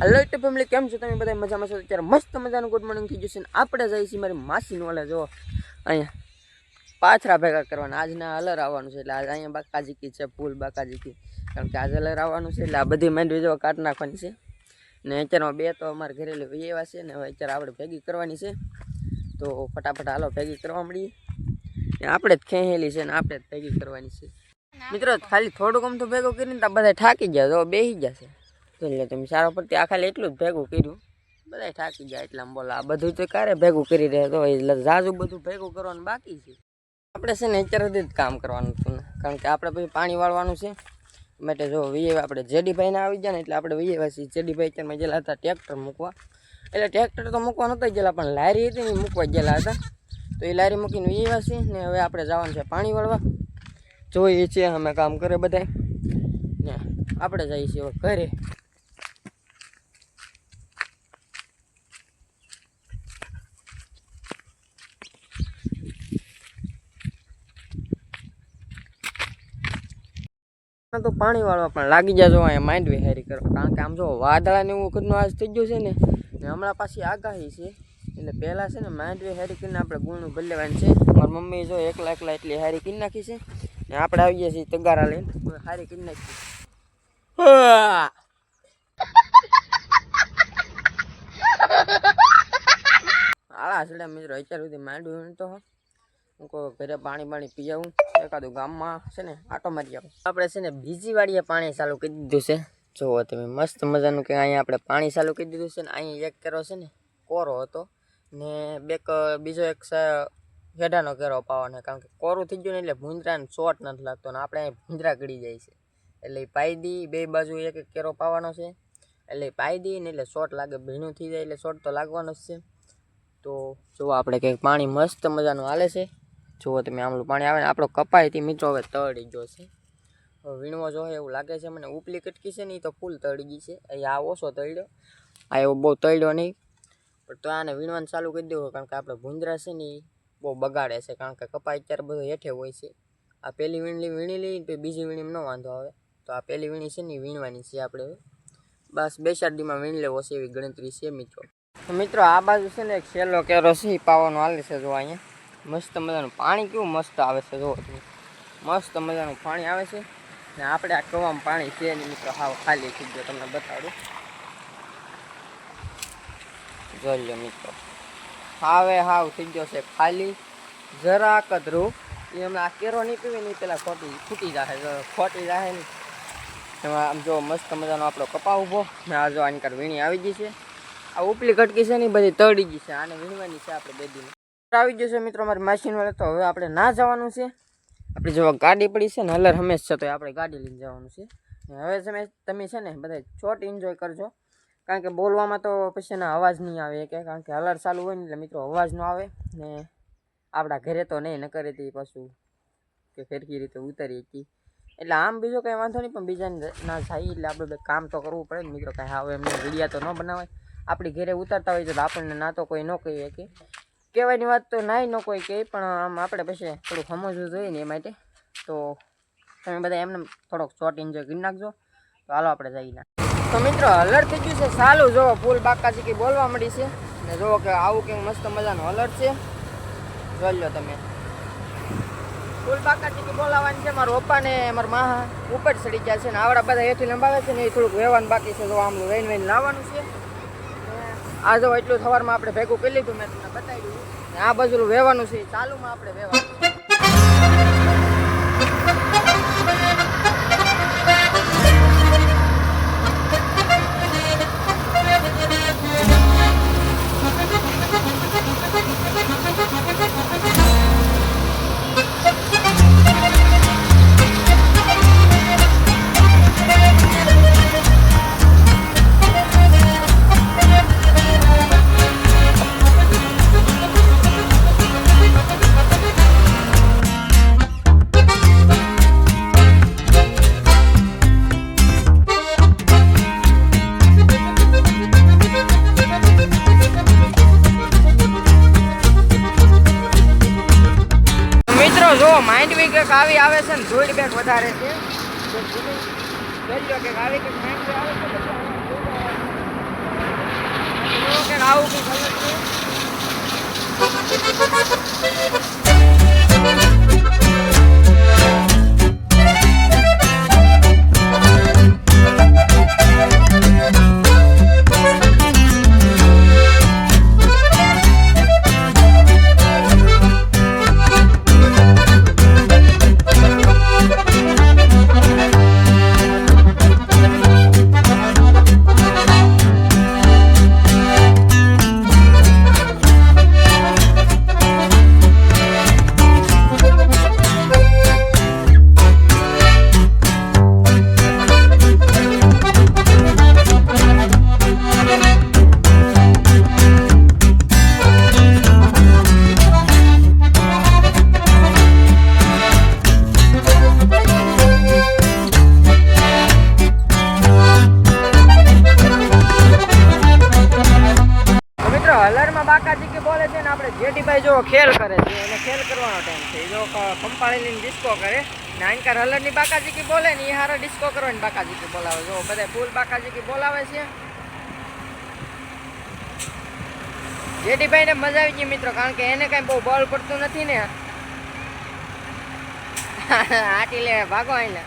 Hello YouTube family केम छो તમે બધા મજામાં છો? અત્યારે મસ્ત મજાનું ગુડ મોર્નિંગ થઈ જશે. આપણે જઈએ છીએ મારી માસીનું ઓલે જો અહીંયા પાથરા ભેગા કરવાના. આજના હલર આવવાનું છે એટલે આજ અહીંયા બાકાજીકી છે, ફૂલ બાકાજીકી, કારણ કે આજે હલર આવવાનું છે એટલે આ બધી માંડવી જો કાઢ નાખવાની છે. ને અત્યારમાં બે તો અમારે ઘરેલી ભાઈ એવા છે ને હવે અત્યારે આપણે ભેગી કરવાની છે, તો ફટાફટ હાલો ભેગી કરવા મળીએ. ને આપણે જ ખેંચેલી છે ને આપણે જ ભેગી કરવાની છે મિત્રો. ખાલી થોડુંક આમ તો ભેગું કરીને તો બધા થાકી ગયા, જો બેસી ગયા છે. એટલે તમે સારો પડતી આ ખાલી એટલું જ ભેગું કર્યું, બધા થાકી જાય એટલા બોલો. આ બધું તો ક્યારે ભેગું કરી રહ્યા તો એટલે ઝાઝુ બધું ભેગું કરવાનું બાકી છે. આપણે છે ને અત્યારે સુધી જ કામ કરવાનું હતું ને, કારણ કે આપણે પછી પાણી વાળવાનું છે માટે જો વીએ આપણે જેડીભાઈને આવી ગયા ને એટલે આપણે વીએ છીએ. જેડીભાઈ અત્યારમાં ગયેલા હતા ટ્રેક્ટર મૂકવા, એટલે ટ્રેક્ટર તો મૂકવા નહોતા ગયેલા પણ લારી હતી ને મૂકવા ગયેલા હતા, તો એ લારી મૂકીને વીએ છીએ. ને હવે આપણે જવાનું છે પાણી વાળવા. જોઈએ છીએ અમે કામ કરે બધા ને આપણે જઈએ છીએ હવે ઘરે. તો પાણી વાળવા પણ લાગી જાય જો અહીંયા માંડવી હેરી કરવા, કારણ કે આમ જો વાદળા ને એવું વખતનું આજ થઈ ગયું છે ને હમણાં પાછી આગાહી છે એટલે પહેલાં છે ને માંડવી હેરી કરીને આપણે ગુણનું ભરી લેવાનું છે. મારી મમ્મી જો એકલા એટલી હારી કરી નાખી છે ને આપણે આવીએ છીએ તગારા લઈને હારી કરી નાખી. આળા છેડા મિત્રો અત્યાર સુધી માંડવી તો ઘરે પાણી પી આવું, એકાદું ગામમાં છે ને આટો મારી આવું. આપણે છે ને બીજી વાડીએ પાણી ચાલુ કરી દીધું છે. જુઓ તમે મસ્ત મજાનું કે અહીંયા આપણે પાણી ચાલુ કરી દીધું છે ને અહીંયા એક કેરો છે ને કોરો હતો ને બીજો એક હેડાનો કેરો પાવાનો, કારણ કે કોરું થઈ ગયું ને એટલે ભૂંજરાને શોર્ટ નથી લાગતો ને આપણે અહીં ભૂંજરા ગળી જાય છે એટલે પાઈ દી બે બાજુ એક એક કેરો પાવાનો છે એટલે પાઈ દી ને એટલે શોર્ટ લાગે, ભીનું થઈ જાય એટલે શોર્ટ તો લાગવાનો જ છે. તો જુઓ આપણે કંઈક પાણી મસ્ત મજાનું હાલે છે. જુઓ તમે આમલું પાણી આવે ને આપણો કપાયથી મિત્રો હવે તળી ગયો છે, હવે વીણવો જોઈએ એવું લાગે છે મને. ઉપલી કટકી છે ને એ તો ફૂલ તળી ગઈ છે, અહીંયા આ ઓછો તળ્યો, આ એવો બહુ તળ્યો નહીં, પણ તો આને વીણવાનું ચાલુ કરી દેવું, કારણ કે આપણે ભૂંજરા છે ને એ બહુ બગાડે છે, કારણ કે કપાય અત્યારે બધો હેઠે હોય છે. આ પહેલી વીણી લઈ તો બીજી વીણીમાં ન વાંધો આવે, તો આ પહેલી વીણી છે ને એ વીણવાની છે આપણે. બસ 2-4 દીમાં વીણી લેવો છે એવી ગણતરી છે મિત્રો. તો મિત્રો આ બાજુ છે ને એક છેલ્લો કેરો છે એ પાવાનો હાલે છે. જો અહીંયા મસ્ત મજાનું પાણી કેવું મસ્ત આવે છે, જુઓ તમે મસ્ત મજાનું પાણી આવે છે ને આપણે આ કવામાં પાણી છે ને મિત્રો હાવ ખાલી થઈ ગયો, તમને બતાડું જોઈ લો મિત્રો. હાવ થઈ ગયો છે ખાલી, જરાક જ રૂ. એ હમણાં આ કેરો નહીં પીવે નહીં પેલા ખૂટી જાય ને એમાં આમ જો મસ્ત મજાનો આપણો કપા ઊભો ને આ જો આની કર વીણી આવી ગઈ છે. આ ઉપલી કટકી છે ને બધી તળી ગઈ છે, આને વીણવાની છે આપણે બે દી આવી જશે મિત્રો મારી માસીન વાળા. તો હવે આપણે ના જવાનું છે, આપણી જો ગાડી પડી છે ને હલર હંમેશા છે તો આપણે ગાડી લઈને જવાનું છે. હવે તમે છે ને બધા ચોટ એન્જોય કરજો, કારણ કે બોલવામાં તો પછી એના અવાજ નહીં આવે કે, કારણ કે હલર ચાલુ હોય ને એટલે મિત્રો અવાજ ન આવે ને આપણા ઘરે તો નહીં ન કરે તે પાછું કે ફેરકી રીતે ઉતારી હતી એટલે આમ બીજો કંઈ વાંધો નહીં, પણ બીજાને ના થાય એટલે આપણે કામ તો કરવું પડે ને મિત્રો. કાંઈ હવે એમને વિડીયા તો ન બનાવાય, આપણી ઘરે ઉતારતા હોય તો આપણને ના તો કોઈ ન કહીએ કે કહેવાની વાત તો નાય ન કોઈ કહે, પણ આમ આપણે પછી થોડુંક સમજવું જોઈએ ને એ માટે. તો તમે બધા એમને થોડોક શોર્ટ એન્જોય કરી નાખજો. તો હાલો આપણે જઈએ ના. તો મિત્રો હલર થઈ ગયું છે ચાલુ, જો ફૂલ બાકાજીકી બોલવા મળી છે ને જુઓ કે આવું કંઈક મસ્ત મજાનું હલર છે, જોઈ લો તમે. ફૂલ બાકાજીકી બોલાવવાની છે. મારા પપ્પા ને મારા મા ઉપર ચડી ગયા છે ને આવડા બધા એથી લંબાવે છે ને એ થોડુંક વહેવાનું બાકી છે. જો આમલું વહીને લાવવાનું છે. આ જો એટલું સવારમાં આપણે ભેગું કરી લીધું, મેં તમને બતાવી દીધું. આ બાજુ વહેવાનું છે, ચાલુમાં આપણે વહેવાનું છે. જો માંડવી કંઈક આવી આવે છે ને ધૂળ બેગ વધારે છે, આવી કંઈક માંડવી આવે છે. જો કે આવું કંઈક અલગ છે. હલરમાં બાકાજી કે બોલે છે ને આપણે જેઠીભાઈ જો ખેલ કરે છે એને ખેલ કરવાનો ટાઈમ છે જો કંપાળી લઈને ડિસ્કો કરે ને આંકાર હલરની બાકાજી કે બોલે ને એ હારો ડિસ્કો કરવાની બાકાજી કે બોલાવે જો બધા ફૂલ બાકાજી કે બોલાવે છે. જેઠીભાઈ ને મજા આવી ગઈ મિત્રો કારણ કે એને કઈ બહુ બોલ પડતું નથી ને આટી લે ભાગો આઈને.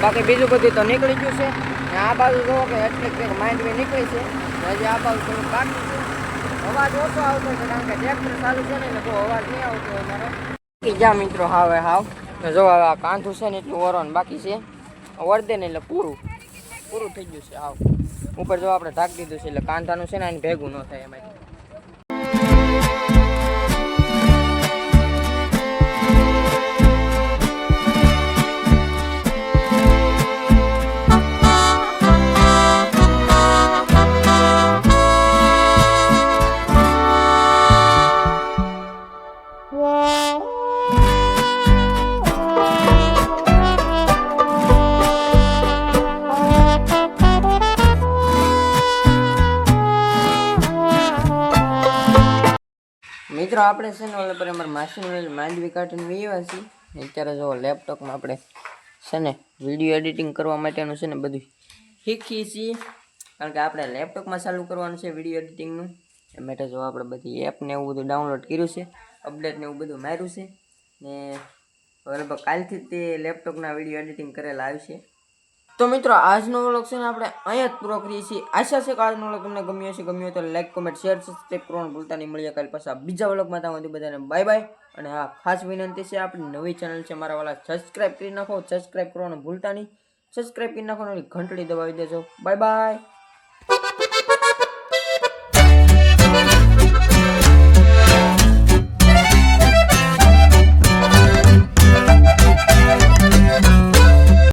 બાકી બીજું બધું તો નીકળી ગયું છે. આ બાજુ જોવો કે એટલી કંઈક માંડવી નીકળી છે હજી આ બાજુ થોડુંક બાકી છે. અવાજ ઓછો આવતો છે કારણ કે ટ્રેક્ટર ચાલુ છે ને એટલે બહુ અવાજ નહીં આવતો અમારો. જ્યાં મિત્રો હાવ જો આ કાંધું છે ને એટલું ઓરવાનું બાકી છે વર્દે ને એટલે પૂરું થઈ ગયું છે. હાવ ઉપર જો આપણે ઢાંકી દીધું છે એટલે કાંધાનું છે ને એને ભેગું ન થાય એમાંથી. મિત્રો આપણે છે ને ઓલા પર અમારા માસીને માંડવી કાઢીને વહીવા છીએ. અત્યારે જો લેપટોપમાં આપણે છે ને વિડીયો એડિટિંગ કરવા માટેનું છે ને બધું શીખીએ છીએ કારણ કે આપણે લેપટોપમાં ચાલુ કરવાનું છે વિડીયો એડિટિંગનું. એ માટે જો આપણે બધી એપને એવું બધું ડાઉનલોડ કર્યું છે, અપડેટને એવું બધું માર્યું છે ને લગભગ કાલથી તે લેપટોપના વિડીયો એડિટિંગ કરેલા આવશે. તો મિત્રો આજનો વ્લોગ છે ને આપણે અહીંયા જ પૂરો કરીએ છીએ. આશા છે કે આજનો વ્લોગ તમને ગમ્યો હશે. ગમ્યો તો લાઈક, કોમેન્ટ, શેર, સબસ્ક્રાઈબ કરવાનું ભૂલતા નહીં. મળીએ કાલે પાછા બીજા વ્લોગમાં. ત્યાં સુધી બધાને બાય બાય. અને હા, ખાસ વિનંતી છે, આપણી નવી ચેનલ છે મારા વાલા, સબસ્ક્રાઈબ કરી નાખો. સબસ્ક્રાઈબ કરવાનું ભૂલતા નહીં. સબસ્ક્રાઈબ કરી નાખો, ઘંટડી દબાવી દેજો. Bye bye.